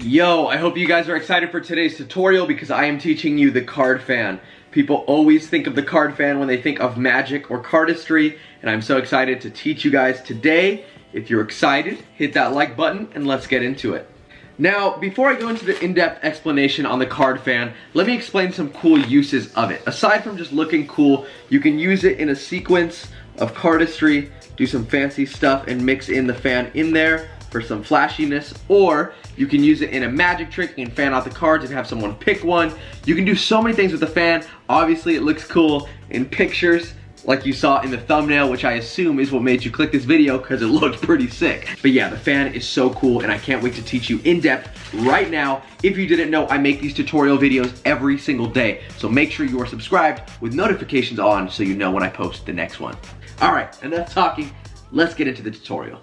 Yo, I hope you guys are excited for today's tutorial because I am teaching you the card fan. People always think of the card fan when they think of magic or cardistry, and I'm so excited to teach you guys today. If you're excited, hit that like button and let's get into it. Now, before I go into the in-depth explanation on the card fan, let me explain some cool uses of it. Aside from just looking cool, you can use it in a sequence of cardistry, do some fancy stuff and mix in the fan in there for some flashiness, or you can use it in a magic trick. You can fan out the cards and have someone pick one. You can do so many things with the fan. Obviously it looks cool in pictures like you saw in the thumbnail, which I assume is what made you click this video because it looked pretty sick. But yeah, the fan is so cool and I can't wait to teach you in depth right now. If you didn't know, I make these tutorial videos every single day, so make sure you are subscribed with notifications on so you know when I post the next one. All right, enough talking, let's get into the tutorial.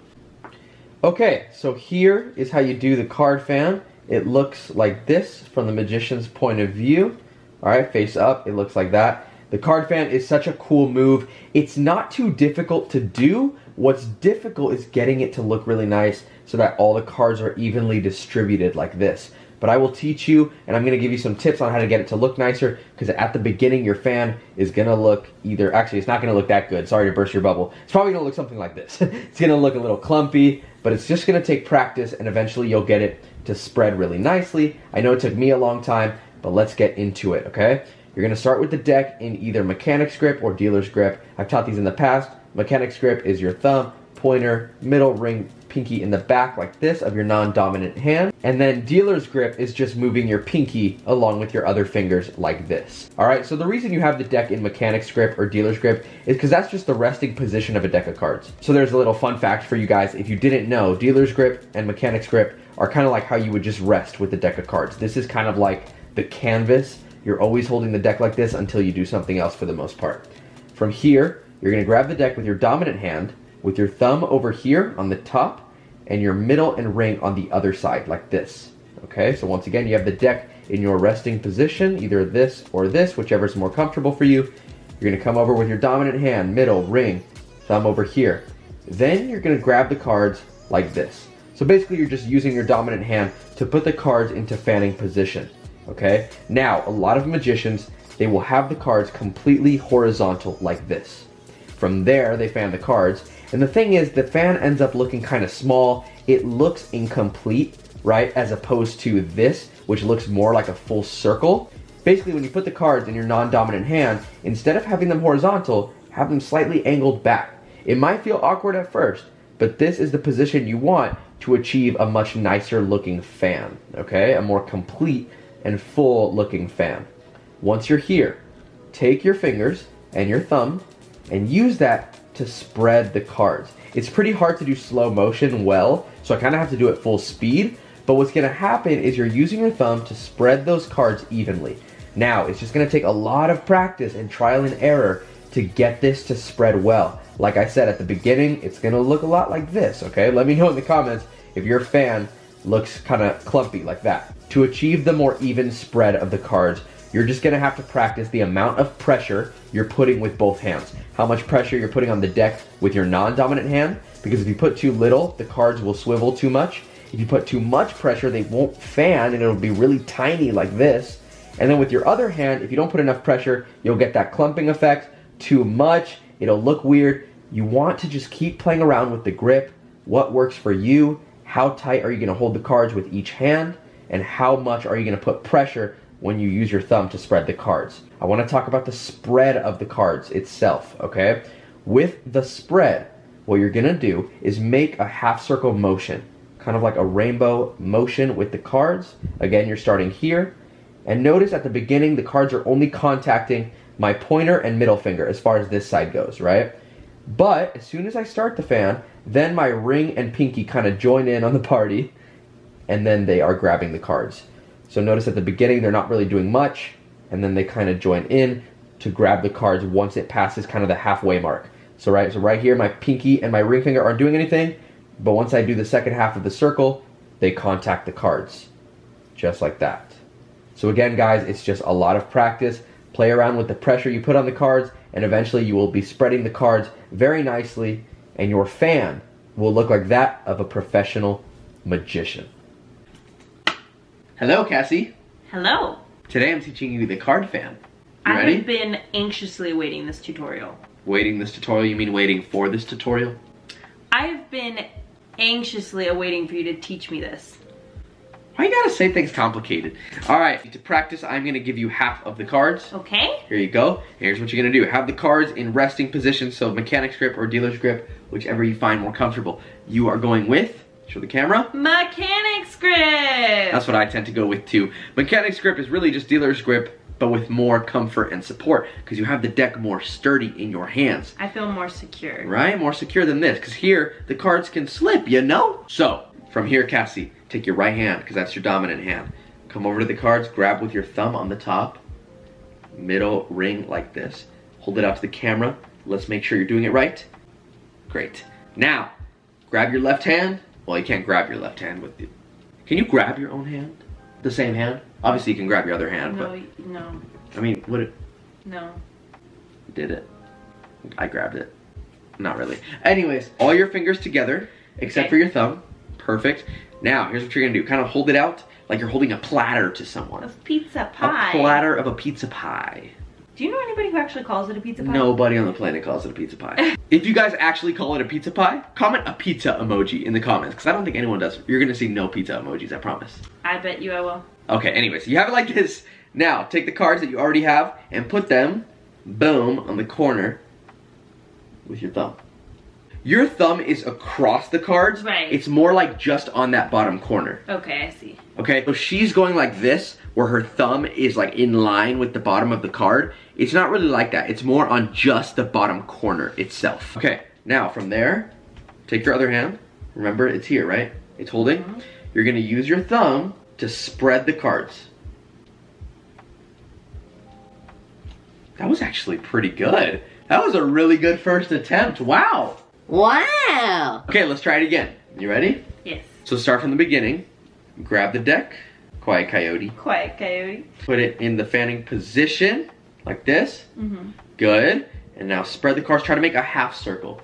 Okay, so here is how you do the card fan. It looks like this from the magician's point of view. All right, face up, it looks like that. The card fan is such a cool move. It's not too difficult to do. What's difficult is getting it to look really nice so that all the cards are evenly distributed like this. But I will teach you, and I'm gonna give you some tips on how to get it to look nicer, because at the beginning your fan is gonna look either, actually it's not gonna look that good, sorry to burst your bubble. It's probably gonna look something like this. It's gonna look a little clumpy, but it's just gonna take practice and eventually you'll get it to spread really nicely. I know it took me a long time, but let's get into it, okay? You're gonna start with the deck in either mechanic's grip or dealer's grip. I've taught these in the past. Mechanic's grip is your thumb, pointer, middle ring, pinky in the back like this of your non-dominant hand. And then dealer's grip is just moving your pinky along with your other fingers like this. All right, so the reason you have the deck in mechanic's grip or dealer's grip is because that's just the resting position of a deck of cards. So there's a little fun fact for you guys. If you didn't know, dealer's grip and mechanic's grip are kind of like how you would just rest with the deck of cards. This is kind of like the canvas. You're always holding the deck like this until you do something else for the most part. From here, you're gonna grab the deck with your dominant hand, with your thumb over here on the top, and your middle and ring on the other side, like this. Okay, so once again, you have the deck in your resting position, either this or this, whichever's more comfortable for you. You're gonna come over with your dominant hand, middle, ring, thumb over here. Then you're gonna grab the cards like this. So basically, you're just using your dominant hand to put the cards into fanning position. Okay, now a lot of magicians, they will have the cards completely horizontal like this. From there, they fan the cards. And the thing is, the fan ends up looking kind of small. It looks incomplete, right? As opposed to this, which looks more like a full circle. Basically, when you put the cards in your non-dominant hand, instead of having them horizontal, have them slightly angled back. It might feel awkward at first, but this is the position you want to achieve a much nicer looking fan, okay? A more complete and full looking fan. Once you're here, take your fingers and your thumb and use that to spread the cards. It's pretty hard to do slow motion well, so I kind of have to do it full speed, but what's gonna happen is you're using your thumb to spread those cards evenly. Now, it's just gonna take a lot of practice and trial and error to get this to spread well. Like I said at the beginning, it's gonna look a lot like this, okay? Let me know in the comments if your fan looks kind of clumpy like that. To achieve the more even spread of the cards, you're just gonna have to practice the amount of pressure you're putting with both hands. How much pressure you're putting on the deck with your non-dominant hand, because if you put too little, the cards will swivel too much. If you put too much pressure, they won't fan and it'll be really tiny like this. And then with your other hand, if you don't put enough pressure, you'll get that clumping effect. Too much, it'll look weird. You want to just keep playing around with the grip, what works for you, how tight are you gonna hold the cards with each hand, and how much are you gonna put pressure when you use your thumb to spread the cards. I want to talk about the spread of the cards itself, okay? With the spread, what you're gonna do is make a half circle motion, kind of like a rainbow motion with the cards. Again, you're starting here, and notice at the beginning, the cards are only contacting my pointer and middle finger as far as this side goes, right? But as soon as I start the fan, then my ring and pinky kind of join in on the party, and then they are grabbing the cards. So notice at the beginning, they're not really doing much, and then they kind of join in to grab the cards once it passes kind of the halfway mark. So right here, my pinky and my ring finger aren't doing anything, but once I do the second half of the circle, they contact the cards, just like that. So again, guys, it's just a lot of practice. Play around with the pressure you put on the cards, and eventually you will be spreading the cards very nicely, and your fan will look like that of a professional magician. Hello, Cassie. Hello. Today I'm teaching you the card fan. You ready? I have been anxiously awaiting this tutorial. Waiting this tutorial? You mean waiting for this tutorial? I've been anxiously awaiting for you to teach me this. Why you gotta say things complicated? All right, to practice, I'm gonna give you half of the cards. Okay. Here you go. Here's what you're gonna do. Have the cards in resting position, so mechanic's grip or dealer's grip, whichever you find more comfortable. You are going with, show the camera. Mechanic's grip. That's what I tend to go with too. Mechanic's grip is really just dealer's grip, but with more comfort and support, because you have the deck more sturdy in your hands. I feel more secure. Right? More secure than this, because here, the cards can slip, you know? So, from here, Cassie, take your right hand, because that's your dominant hand. Come over to the cards, grab with your thumb on the top, middle ring like this. Hold it out to the camera. Let's make sure you're doing it right. Great. Now, grab your left hand. Well, you can't grab your left hand with you. Can you grab your own hand? The same hand? Obviously, you can grab your other hand, No, no. I mean, would it? No. Did it? I grabbed it. Not really. Anyways, all your fingers together, except for your thumb. Perfect. Now, here's what you're gonna do. Kind of hold it out like you're holding a platter to someone. Of pizza pie. A platter of a pizza pie. Do you know anybody who actually calls it a pizza pie? Nobody on the planet calls it a pizza pie. If you guys actually call it a pizza pie, comment a pizza emoji in the comments, because I don't think anyone does. You're gonna see no pizza emojis, I promise. I bet you I will. Okay, anyways, you have it like this. Now, take the cards that you already have and put them, boom, on the corner with your thumb. Your thumb is across the cards. Right. It's more like just on that bottom corner. Okay, I see. Okay, so she's going like this, where her thumb is like in line with the bottom of the card. It's not really like that. It's more on just the bottom corner itself. Okay, now from there, take your other hand. Remember, it's here, right? It's holding. Mm-hmm. You're gonna use your thumb to spread the cards. That was actually pretty good. That was a really good first attempt. Wow. Wow. Okay, let's try it again. You ready? Yes. So start from the beginning. Grab the deck. Quiet coyote. Quiet coyote. Put it in the fanning position, like this. Mm-hmm. Good. And now spread the cards. Try to make a half circle.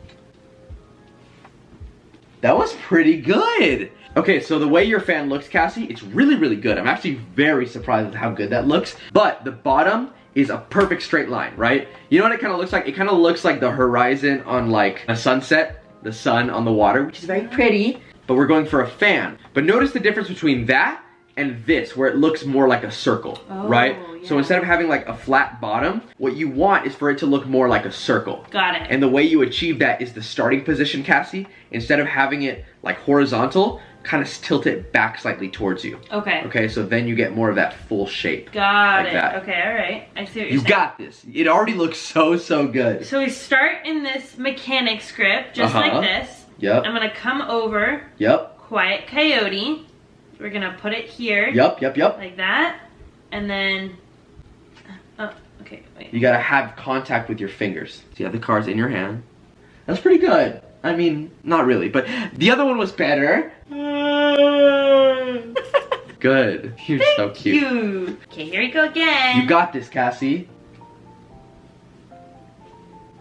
That was pretty good. Okay, so the way your fan looks, Cassie, it's really, really good. I'm actually very surprised with how good that looks. But the bottom is a perfect straight line, right? You know what it kind of looks like? It kind of looks like the horizon on like a sunset, the sun on the water, which is very pretty. But we're going for a fan. But notice the difference between that and this, where it looks more like a circle, right? Yeah. So instead of having like a flat bottom, what you want is for it to look more like a circle. Got it. And the way you achieve that is the starting position, Cassie. Instead of having it like horizontal, kind of tilt it back slightly towards you. Okay. Okay, so then you get more of that full shape. Got like it. that. Okay, all right. I see what you're saying. You got this. It already looks so, so good. So we start in this mechanic's grip, just like this. Yep. I'm gonna come over. Yep. Quiet coyote. We're gonna put it here. Yep, yep, yep. Like that. And then, oh, okay, wait. You gotta have contact with your fingers. So you have the cards in your hand. That's pretty good. I mean, not really, but the other one was better. Good. You're so cute. You. Okay, here we go again. You got this, Cassie.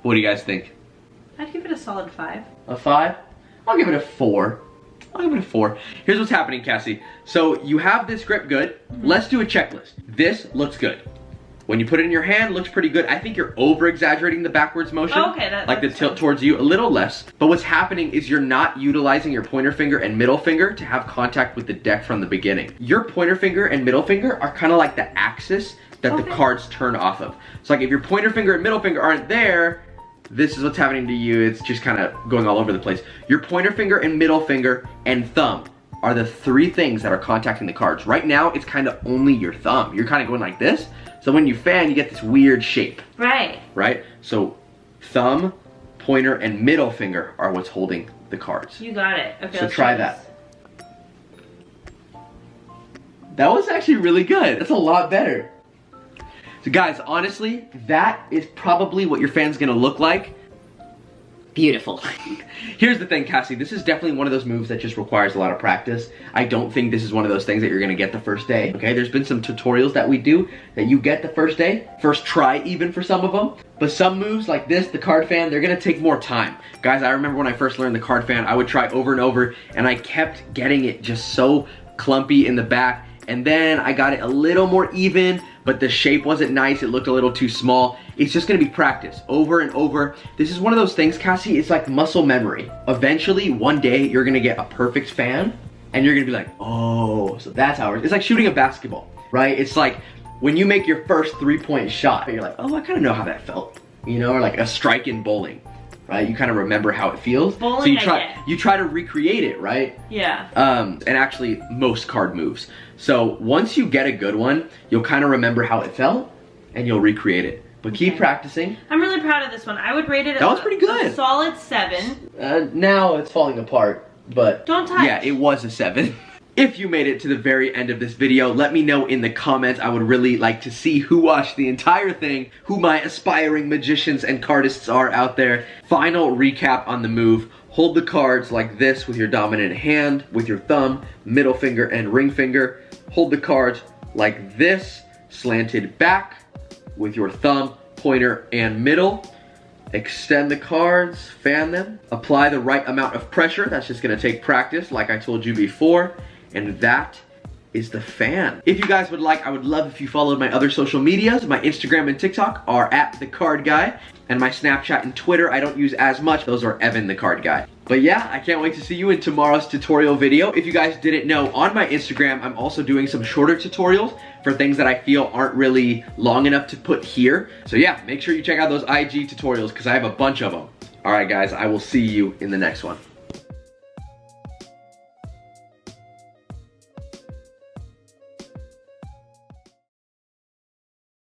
What do you guys think? I'd give it a solid 5. A 5? I'll give it a 4. I'll give it a 4. Here's what's happening, Cassie. So you have this grip good. Let's do a checklist. This looks good. When you put it in your hand, it looks pretty good. I think you're over-exaggerating the backwards motion. Oh, okay, like the tilt towards you, a little less. But what's happening is you're not utilizing your pointer finger and middle finger to have contact with the deck from the beginning. Your pointer finger and middle finger are kind of like the axis that the cards turn off of. So like if your pointer finger and middle finger aren't there, this is what's happening to you. It's just kind of going all over the place. Your pointer finger and middle finger and thumb are the 3 things that are contacting the cards. Right now, it's kind of only your thumb. You're kind of going like this. So when you fan, you get this weird shape. Right. Right? So thumb, pointer, and middle finger are what's holding the cards. You got it. Okay, so try that. That was actually really good. That's a lot better. So guys, honestly, that is probably what your fan's gonna look like. Beautiful. Here's the thing, Cassie, this is definitely one of those moves that just requires a lot of practice. I don't think this is one of those things that you're gonna get the first day, okay? There's been some tutorials that we do that you get the first day, first try even for some of them. But some moves like this, the card fan, they're gonna take more time. Guys, I remember when I first learned the card fan, I would try over and over, and I kept getting it just so clumpy in the back, and then I got it a little more even, but the shape wasn't nice. It looked a little too small. It's just gonna be practice over and over. This is one of those things, Cassie, it's like muscle memory. Eventually, one day, you're gonna get a perfect fan, and you're gonna be like, oh, so that's how it works. It's like shooting a basketball, right? It's like when you make your first 3-point shot, you're like, oh, I kind of know how that felt, you know, or like a strike in bowling, right? You kind of remember how it feels. Bowling, so you try to recreate it, right? Yeah. And actually, most card moves. So once you get a good one, you'll kind of remember how it felt, and you'll recreate it. But keep practicing. I'm really proud of this one. I would rate it that was pretty good. A solid 7. Now it's falling apart, but don't touch. Yeah, it was a 7. If you made it to the very end of this video, let me know in the comments. I would really like to see who watched the entire thing, who my aspiring magicians and cardists are out there. Final recap on the move. Hold the cards like this with your dominant hand, with your thumb, middle finger, and ring finger. Hold the cards like this, slanted back, with your thumb, pointer, and middle. Extend the cards, fan them. Apply the right amount of pressure. That's just gonna take practice, like I told you before. And that is the fan. If you guys would like, I would love if you followed my other social medias. My Instagram and TikTok are @thecardguy, and my Snapchat and Twitter I don't use as much. Those are Evan the Card Guy. But yeah, I can't wait to see you in tomorrow's tutorial video. If you guys didn't know, on my Instagram, I'm also doing some shorter tutorials for things that I feel aren't really long enough to put here. So yeah, make sure you check out those IG tutorials because I have a bunch of them. All right, guys, I will see you in the next one.